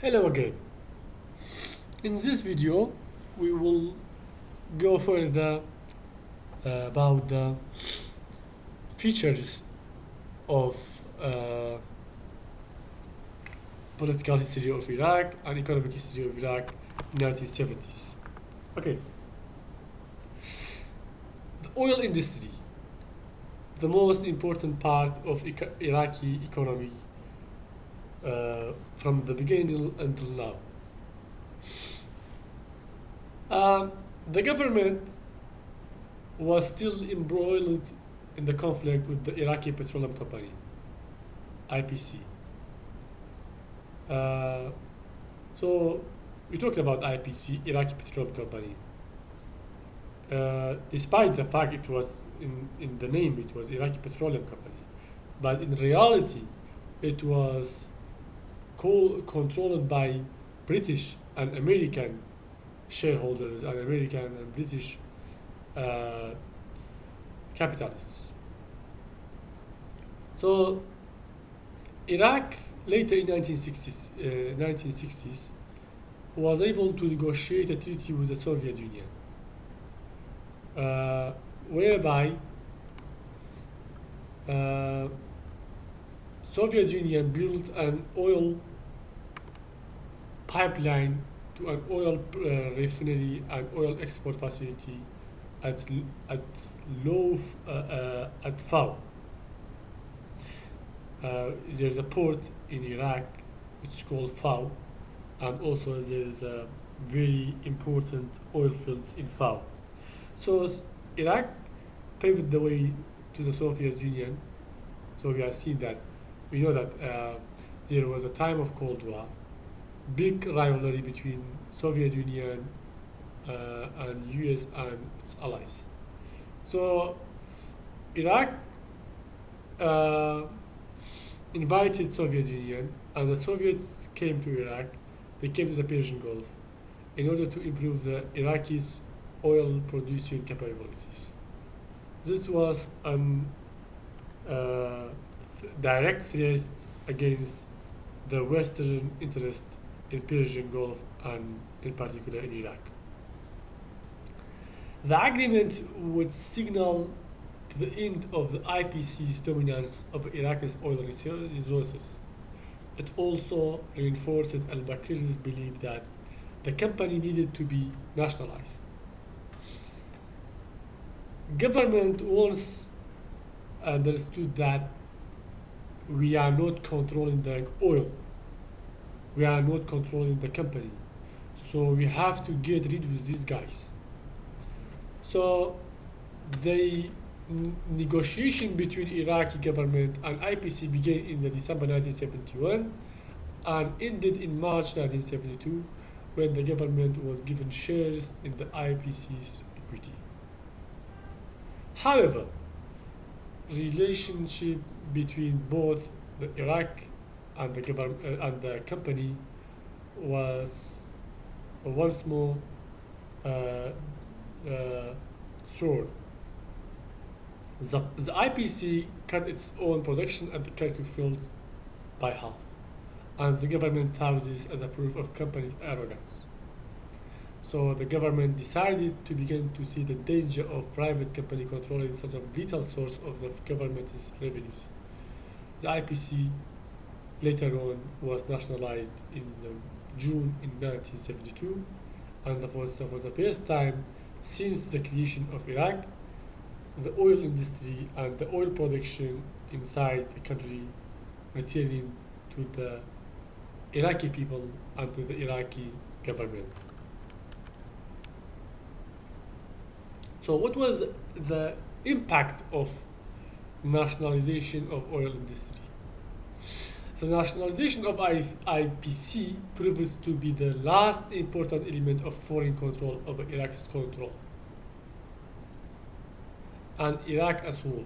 Hello again. In this video, we will go further about the features of political history of Iraq and economic history of Iraq in 1970s. Okay. The oil industry, the most important part of Iraqi economy from the beginning until now. The government was still embroiled in the conflict with the Iraqi Petroleum Company, IPC. So we talked about IPC, Iraqi Petroleum Company. Despite the fact it was in the name, it was Iraqi Petroleum Company, but in reality, it was controlled by British and American shareholders and American and British capitalists. So Iraq later in 1960s was able to negotiate a treaty with the Soviet Union, whereby Soviet Union built an oil pipeline to an oil refinery and oil export facility at FAO. There's a port in Iraq which is called FAO, and also there's a very important oil fields in FAO. So Iraq paved the way to the Soviet Union. So we have seen that, we know that there was a time of Cold War, big rivalry between Soviet Union and US and its allies. So Iraq invited Soviet Union, and the Soviets came to Iraq. They came to the Persian Gulf in order to improve the Iraqis' oil producing capabilities. This was a direct threat against the Western interest in Persian Gulf and in particular in Iraq. The agreement would signal to the end of the IPC's dominance of Iraq's oil resources. It also reinforced al-Bakir's belief that the company needed to be nationalized. Government once understood that we are not controlling the oil, we are not controlling the company, so we have to get rid of these guys. So the negotiation between Iraqi government and IPC began in the December 1971 and ended in March 1972 when the government was given shares in the IPC's equity. However, relationship between both the Iraq and the government and the company was once more soured. The IPC cut its own production at the Kirkuk field by half, and the government touted this as a proof of company's arrogance. So the government decided to begin to see the danger of private company controlling such a vital source of the government's revenues. The IPC later on was nationalized in June in 1972, and for the first time since the creation of Iraq, the oil industry and the oil production inside the country returning to the Iraqi people and to the Iraqi government. So what was the impact of nationalization of oil industry? The nationalization of IPC proved to be the last important element of foreign control over Iraq's control and Iraq as whole.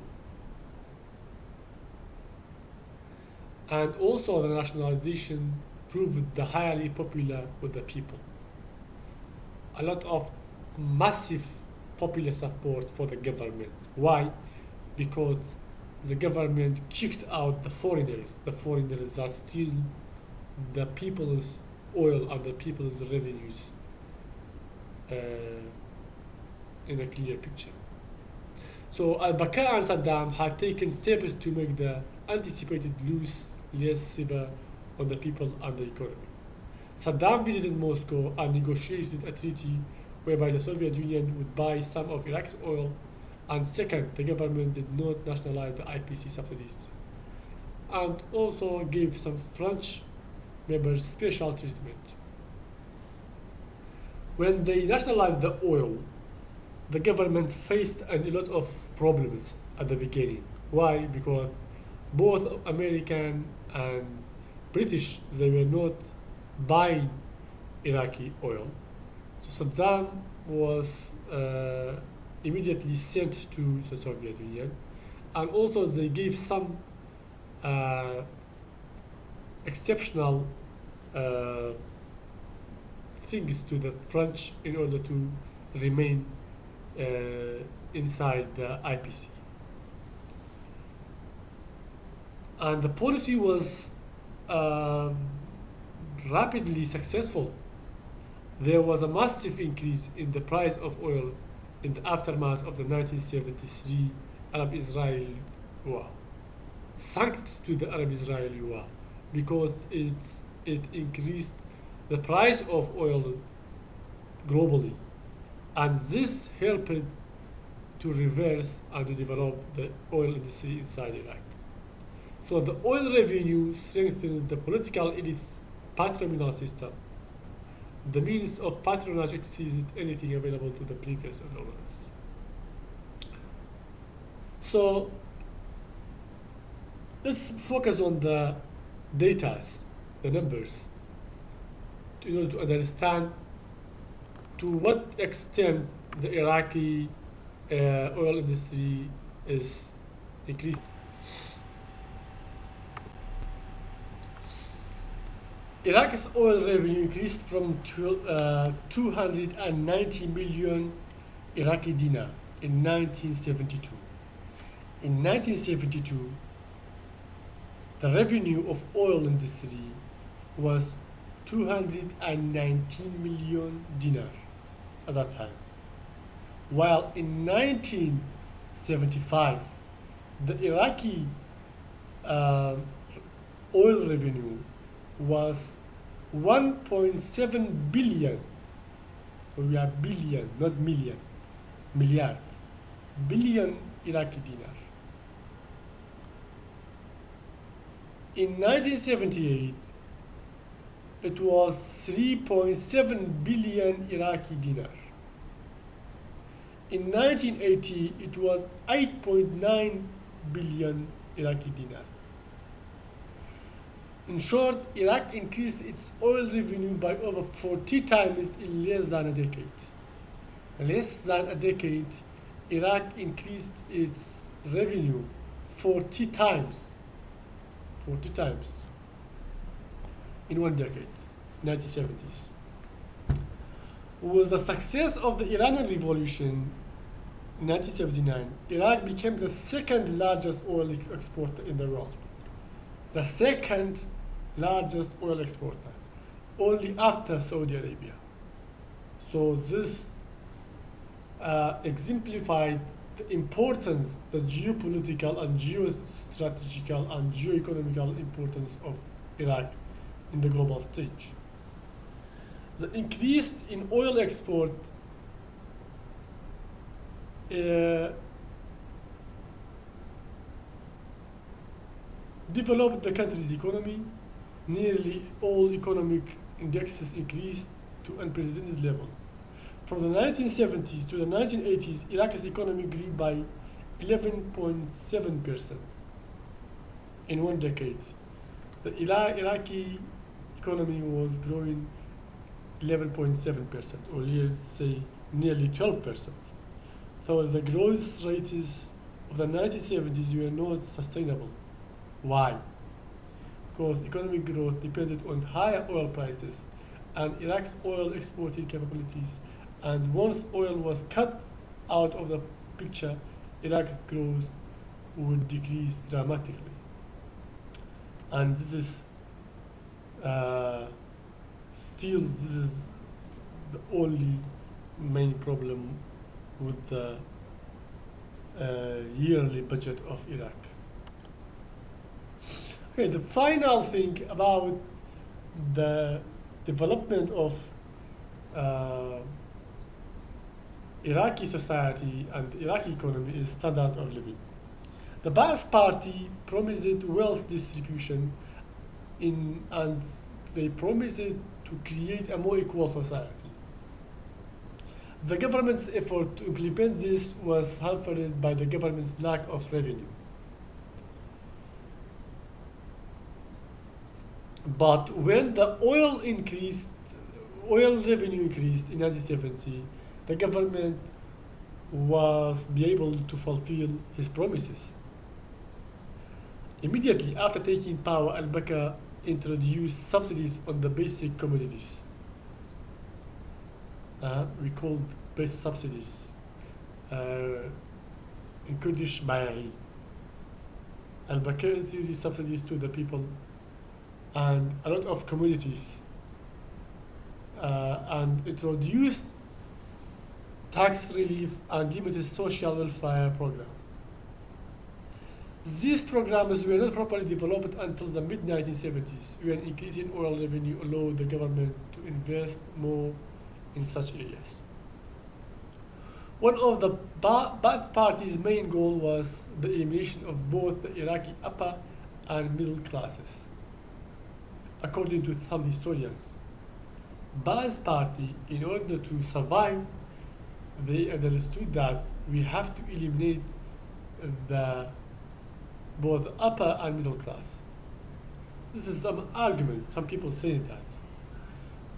And also the nationalization proved the highly popular with the people. A lot of massive popular support for the government. Why? Because the government kicked out the foreigners that steal the people's oil and the people's revenues in a clear picture. So al-Baqā and Saddam had taken steps to make the anticipated loss less severe on the people and the economy. Saddam visited Moscow and negotiated a treaty whereby the Soviet Union would buy some of Iraq's oil, and second, the government did not nationalize the IPC subsidies, and also gave some French members special treatment. When they nationalized the oil, the government faced a lot of problems at the beginning. Why? Because both American and British, they were not buying Iraqi oil. So Saddam was immediately sent to the Soviet Union, and also they gave some exceptional things to the French in order to remain inside the IPC. And the policy was rapidly successful. There was a massive increase in the price of oil in the aftermath of the 1973 Arab-Israeli war, thanks to the Arab-Israeli war, because it increased the price of oil globally, and this helped to reverse and to develop the oil industry inside Iraq. So the oil revenue strengthened the political elite's patrimonial system. The means of patronage exceeded anything available to the previous owners. So let's focus on the data, the numbers, in order to understand to what extent the Iraqi oil industry is increasing. Iraq's oil revenue increased from 290 million Iraqi dinar in 1972. In 1972, the revenue of oil industry was 219 million dinar at that time. While in 1975, the Iraqi oil revenue was 1.7 billion. We are billion, not million, milliard, billion Iraqi dinar. In 1978, it was 3.7 billion Iraqi dinar. In 1980, it was 8.9 billion Iraqi dinar. In short, Iraq increased its oil revenue by over 40 times in less than a decade. In less than a decade, Iraq increased its revenue 40 times. 40 times in one decade, 1970s. With the success of the Iranian Revolution in 1979, Iraq became the second largest oil exporter in the world. The second largest oil exporter, only after Saudi Arabia. So this exemplified the importance, the geopolitical and geostrategical and geoeconomical importance of Iraq in the global stage. The increase in oil export developed the country's economy. Nearly all economic indexes increased to unprecedented level. From the 1970s to the 1980s, Iraq's economy grew by 11.7% in one decade. The Iraqi economy was growing 11.7%, or let's say nearly 12%. So the growth rates of the 1970s were not sustainable. Why? Because economic growth depended on higher oil prices and Iraq's oil exporting capabilities. And once oil was cut out of the picture, Iraq's growth would decrease dramatically. And this is still, this is the only main problem with the yearly budget of Iraq. Okay, the final thing about the development of Iraqi society and Iraqi economy is standard of living. The Baath party promised wealth distribution and they promised to create a more equal society. The government's effort to implement this was hampered by the government's lack of revenue. But when the oil revenue increased in 1970, the government was be able to fulfill his promises. Immediately after taking power, al-Bakr introduced subsidies on the basic commodities. We called basic subsidies in Kurdish bayari. Al-Bakr introduced subsidies to the people and a lot of commodities and introduced tax relief and limited social welfare program. These programs were not properly developed until the mid-1970s, when increasing oil revenue allowed the government to invest more in such areas. One of the Baath party's main goal was the elimination of both the Iraqi upper and middle classes. According to some historians, Baath party, in order to survive, they understood that we have to eliminate both upper and middle class. This is some arguments, some people say that.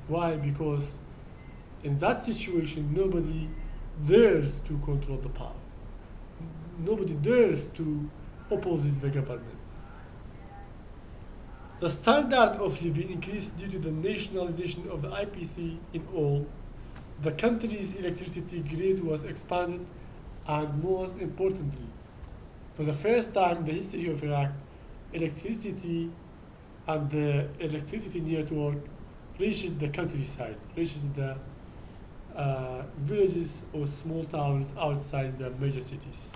Why? Because in that situation, nobody dares to control the power. Nobody dares to oppose the government. The standard of living increased due to the nationalization of the IPC in all. The country's electricity grid was expanded, and most importantly, for the first time in the history of Iraq, electricity and the electricity network reached the countryside, reached the villages or small towns outside the major cities.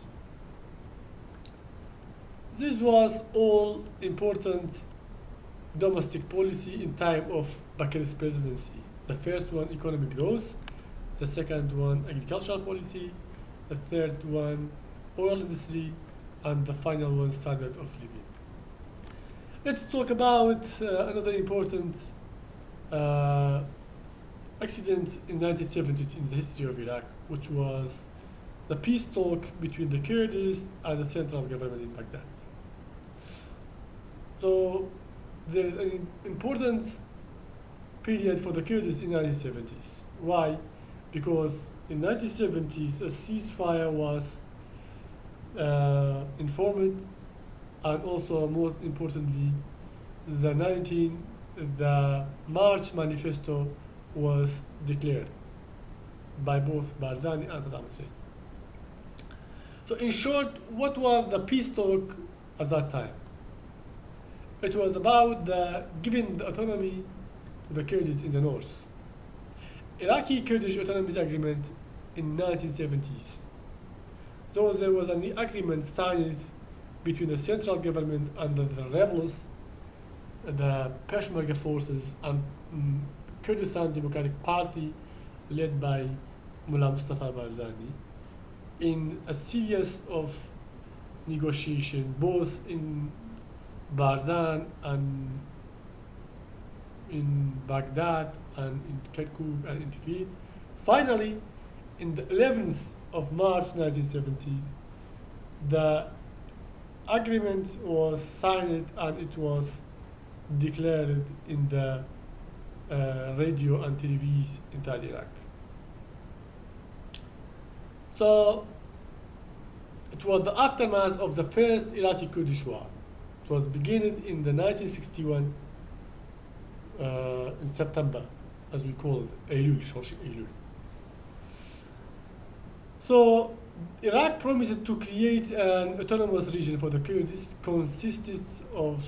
This was all important domestic policy in time of Bakr's presidency. The first one, economic growth. The second one, agricultural policy. The third one, oil industry. And the final one, standard of living. Let's talk about another important accident in the 1970s in the history of Iraq, which was the peace talk between the Kurds and the central government in Baghdad. So there is an important period for the Kurds in the 1970s. Why? Because in the 1970s, a ceasefire was informed, and also most importantly, the March Manifesto was declared by both Barzani and Saddam Hussein. So in short, what was the peace talk at that time? It was about giving the autonomy to the Kurds in the north. Iraqi Kurdish Autonomy Agreement in 1970s. So there was an agreement signed between the central government and the rebels, the Peshmerga forces, and Kurdistan Democratic Party led by Mullah Mustafa Barzani in a series of negotiations, both in Barzan and in Baghdad and in Kirkuk and in Tikrit. Finally, in the 11th of March 1970, the agreement was signed and it was declared in the radio and TVs in Iraq. So it was the aftermath of the first Iraqi Kurdish war. It was beginning in the 1961 in September, as we call it, Eylül, Shoshi Eylül. So Iraq promised to create an autonomous region for the Kurds, consisted of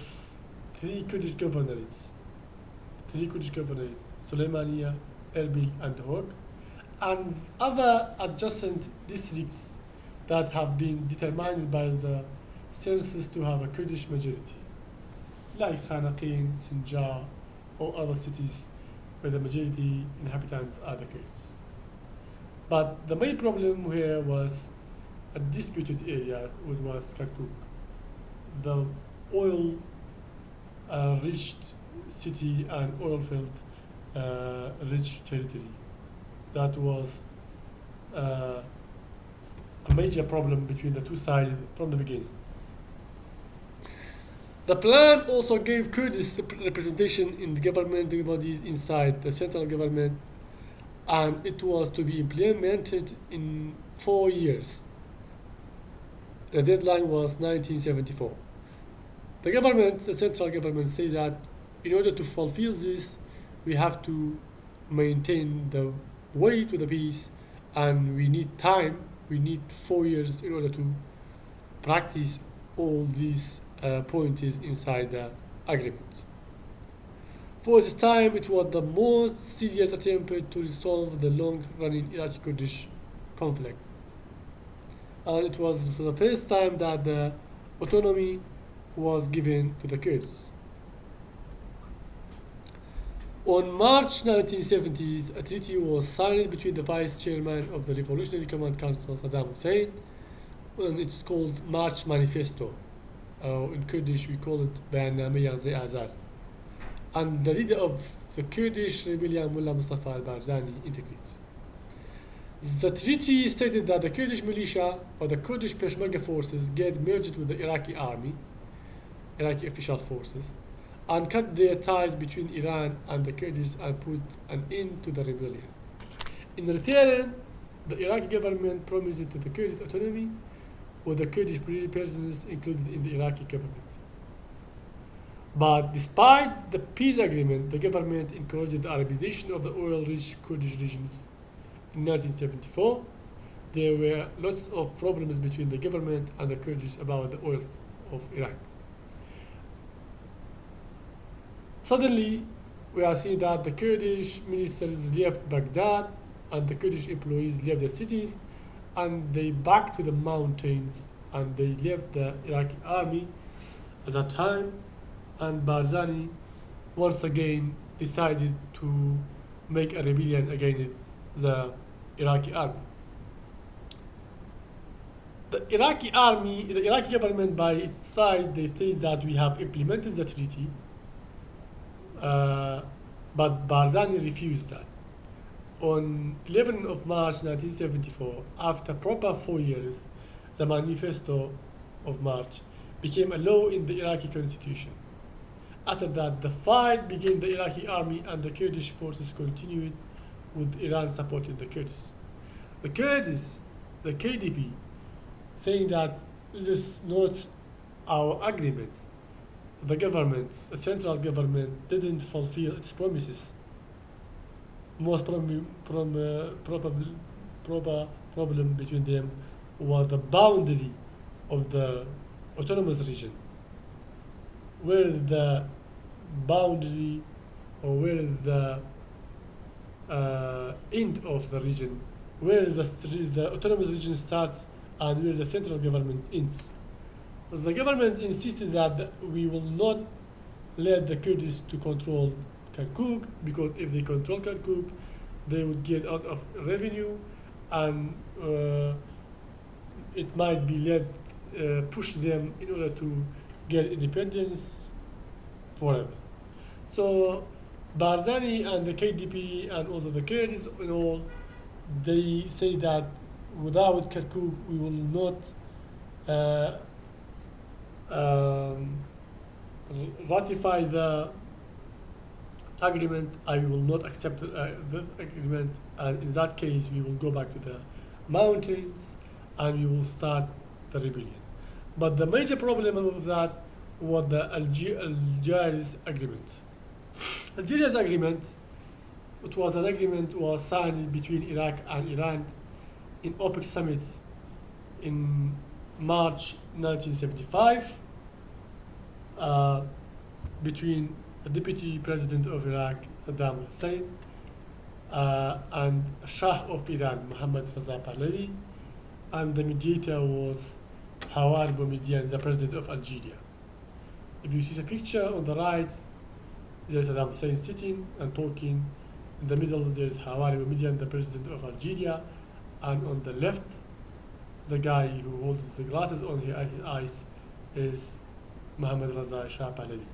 3 Kurdish governorates, three Kurdish governorates, Suleymaniye, Erbil, and Duhok, and other adjacent districts that have been determined by the census to have a Kurdish majority, like Khanaqin, Sinjar, or other cities where the majority inhabitants are the Kurds. But the main problem here was a disputed area, which was Kirkuk, the oil rich city and oil field rich territory. That was a major problem between the two sides from the beginning. The plan also gave Kurdish representation in the government bodies inside the central government, and it was to be implemented in 4 years. The deadline was 1974. The central government said that in order to fulfill this, we have to maintain the way to the peace, and we need time. We need 4 years in order to practice all these points inside the agreement. For this time, it was the most serious attempt to resolve the long-running Iraqi-Kurdish conflict. And it was the first time that the autonomy was given to the Kurds. On March 1970, a treaty was signed between the vice chairman of the Revolutionary Command Council, Saddam Hussein, and it's called March Manifesto. In Kurdish, we call it Beyannameya Azad. And the leader of the Kurdish rebellion, Mullah Mustafa al-Barzani, integrated. The treaty stated that the Kurdish militia or the Kurdish Peshmerga forces get merged with the Iraqi army, Iraqi official forces, and cut their ties between Iran and the Kurds and put an end to the rebellion. In return, the Iraqi government promised to the Kurds autonomy, with the Kurdish prisoners included in the Iraqi government. But despite the peace agreement, the government encouraged the Arabization of the oil-rich Kurdish regions. In 1974, there were lots of problems between the government and the Kurds about the oil of Iraq. Suddenly, we are seeing that the Kurdish ministers left Baghdad and the Kurdish employees left the cities, and they back to the mountains, and they left the Iraqi army at that time, and Barzani once again decided to make a rebellion against the Iraqi army. The Iraqi government by its side, they think that we have implemented the treaty, but Barzani refused that. On 11th of March 1974, after proper 4 years, the Manifesto of March became a law in the Iraqi constitution. After that, the fight between the Iraqi army and the Kurdish forces continued, with Iran supporting the Kurds. The Kurds, the KDP, saying that this is not our agreement. The central government, didn't fulfill its promises. Most problem between them was the boundary of the autonomous region, where the boundary or where the end of the region, where the autonomous region starts and where the central government ends. The government insisted that we will not let the Kurds to control Kirkuk, because if they control Kirkuk, they would get out of revenue, and it might be push them in order to get independence forever. So Barzani and the KDP and also the Kurds and all, they say that without Kirkuk we will not ratify the agreement. I will not accept this agreement, and in that case we will go back to the mountains and we will start the rebellion. But the major problem of that was the Algiers agreement. Algeria's agreement, it was an agreement was signed between Iraq and Iran in OPEC summits in March 1975 between the deputy president of Iraq, Saddam Hussein, and Shah of Iran, Mohammad Reza Pahlavi, and the mediator was Hawar Boumediene, the president of Algeria. If you see the picture on the right, there's Saddam Hussein sitting and talking. In the middle, there's Hawar Boumediene, the president of Algeria, and on the left, the guy who holds the glasses on his eyes is Mohammad Reza Shah Pahlavi.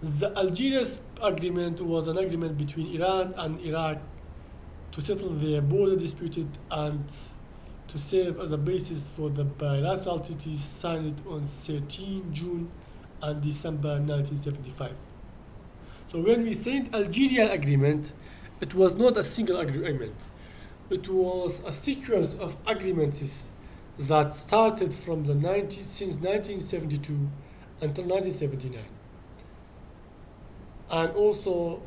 The Algiers agreement was an agreement between Iran and Iraq to settle their border dispute and to serve as a basis for the bilateral treaties signed on 13 June and December 1975. So when we signed Algerian agreement, it was not a single agreement. It was a sequence of agreements that started from since 1972 until 1979. And also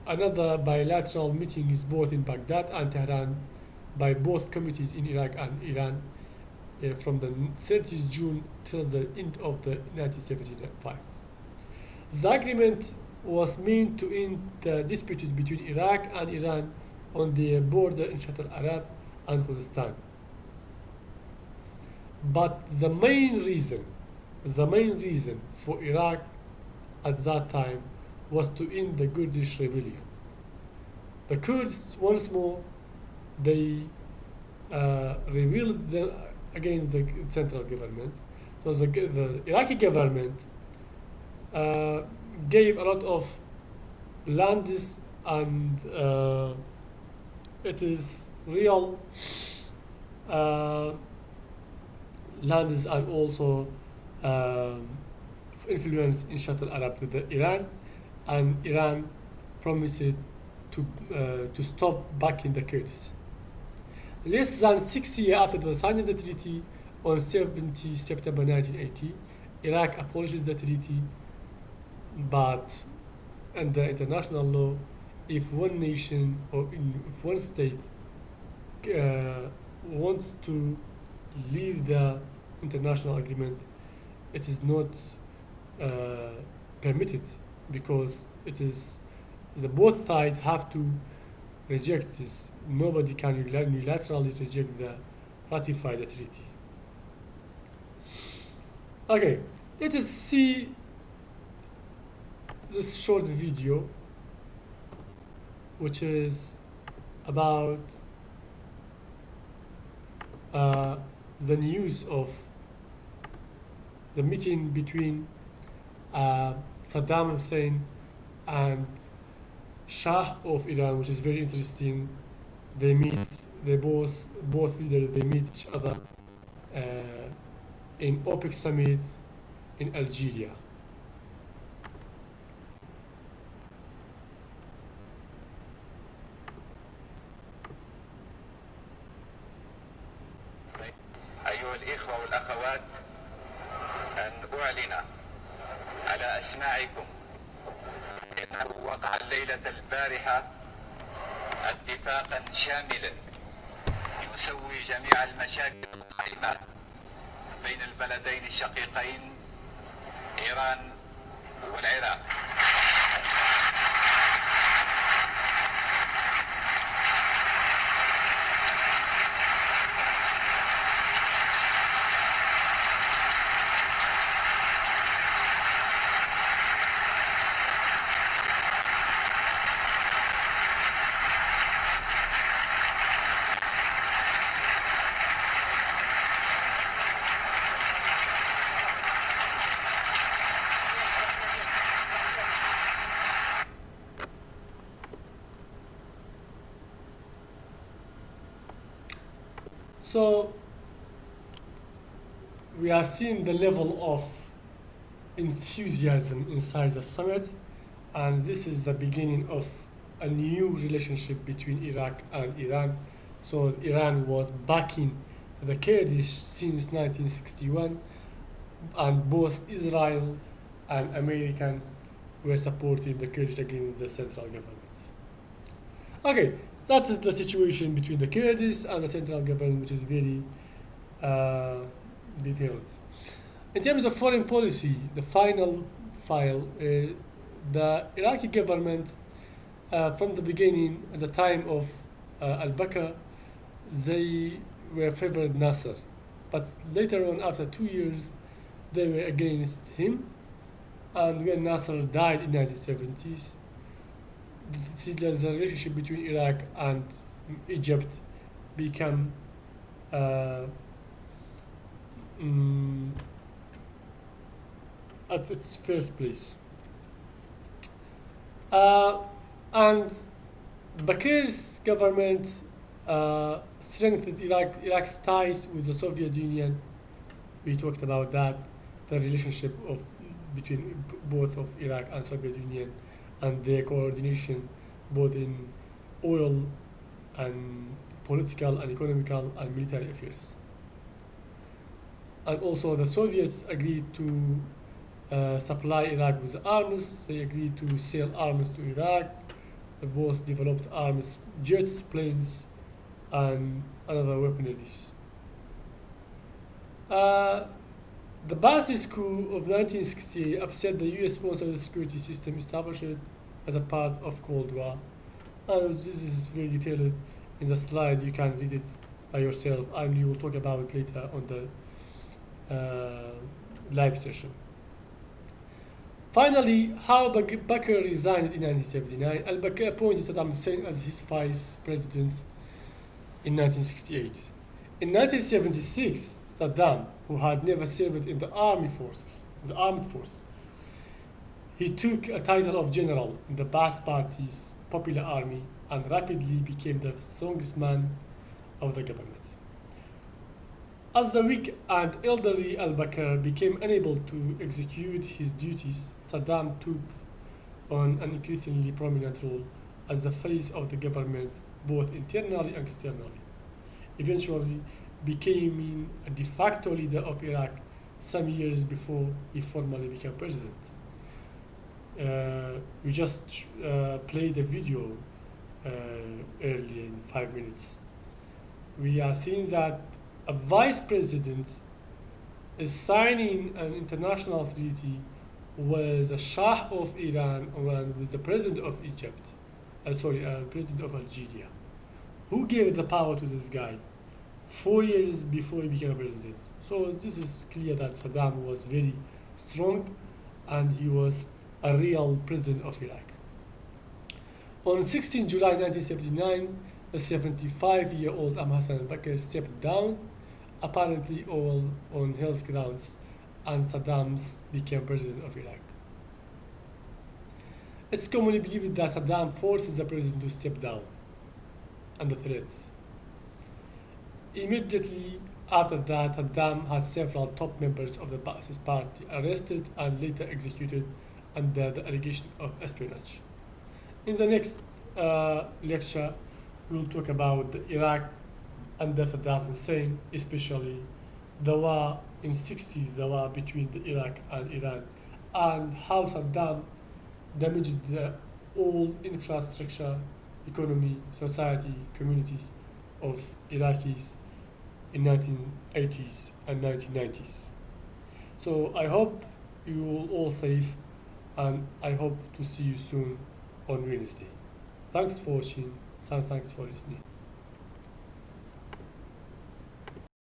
another bilateral meetings both in Baghdad and Tehran by both committees in Iraq and Iran from the 30th June till the end of the 1975. The agreement was meant to end the disputes between Iraq and Iran on the border in Shatt al-Arab and Khuzestan. But the main reason for Iraq at that time was to end the Kurdish rebellion. The Kurds, once more, they rebelled against the central government. So the Iraqi government gave a lot of lands and it is real lands and also influence in Shatt al-Arab to the Iran, and Iran promised to stop backing the Kurds. Less than 6 years after the signing of the treaty on 17 September 1980, Iraq abolished the treaty, but under international law, if one nation or if one state wants to leave the international agreement, it is not permitted, because it is both sides have to reject this. Nobody can unilaterally ratify the treaty. Okay, let us see this short video, which is about the news of the meeting between Saddam Hussein and Shah of Iran, which is very interesting. They both leaders, they meet each other in OPEC summit in Algeria. أيها الإخوة والأخوات، أن أعلن على أسماعكم إنه وقع الليلة البارحة اتفاقا شاملا يسوي جميع المشاكل القائمة بين البلدين الشقيقين إيران والعراق. So we are seeing the level of enthusiasm inside the summit, and this is the beginning of a new relationship between Iraq and Iran. So Iran was backing the Kurdish since 1961, and both Israel and Americans were supporting the Kurdish against the central government. Okay, that's the situation between the Kurds and the central government, which is very detailed. In terms of foreign policy, the final file, the Iraqi government, from the beginning, at the time of al-Bakr, they were favored Nasser. But later on, after 2 years, they were against him. And when Nasser died in 1970s, the relationship between Iraq and Egypt became at its first place. And Bakir's government strengthened Iraq's ties with the Soviet Union. We talked about that, the relationship between both of Iraq and Soviet Union, and their coordination both in oil and political and economical and military affairs. And also the Soviets agreed to supply Iraq with arms. They agreed to sell arms to Iraq. They both developed arms, jets, planes, and other weaponries. The Baath coup of 1968 upset the US-sponsored security system established as a part of Cold War. This is very detailed in the slide. You can read it by yourself, and we will talk about it later on the live session. Finally, how Bakr resigned in 1979. Al-Bakr appointed Saddam Hussein as his vice president in 1968. In 1976, Saddam, who had never served in the armed force, he took a title of general in the Baath Party's popular army and rapidly became the strongest man of the government. As the weak and elderly al-Bakr became unable to execute his duties, Saddam took on an increasingly prominent role as the face of the government, both internally and externally, eventually becoming a de facto leader of Iraq some years before he formally became president. We just played a video earlier in 5 minutes. We are seeing that a vice president is signing an international treaty with the Shah of Iran and with the president of Egypt, president of Algeria. Who gave the power to this guy 4 years before he became president? So this is clear that Saddam was very strong and he was a real president of Iraq. On 16 July 1979, the 75-year-old Hassan al-Bakr stepped down, apparently all on health grounds, and Saddam became president of Iraq. It's commonly believed that Saddam forces the president to step down under threats. Immediately after that, Saddam had several top members of the Ba'athist party arrested and later executed under the allegation of espionage. In the next lecture, we'll talk about Iraq under Saddam Hussein, especially the war in '60s, the war between Iraq and Iran, and how Saddam damaged the all infrastructure, economy, society, communities of Iraqis in 1980s and 1990s. So I hope you will all safe, and I hope to see you soon on Wednesday. Thanks for watching, and thanks for listening.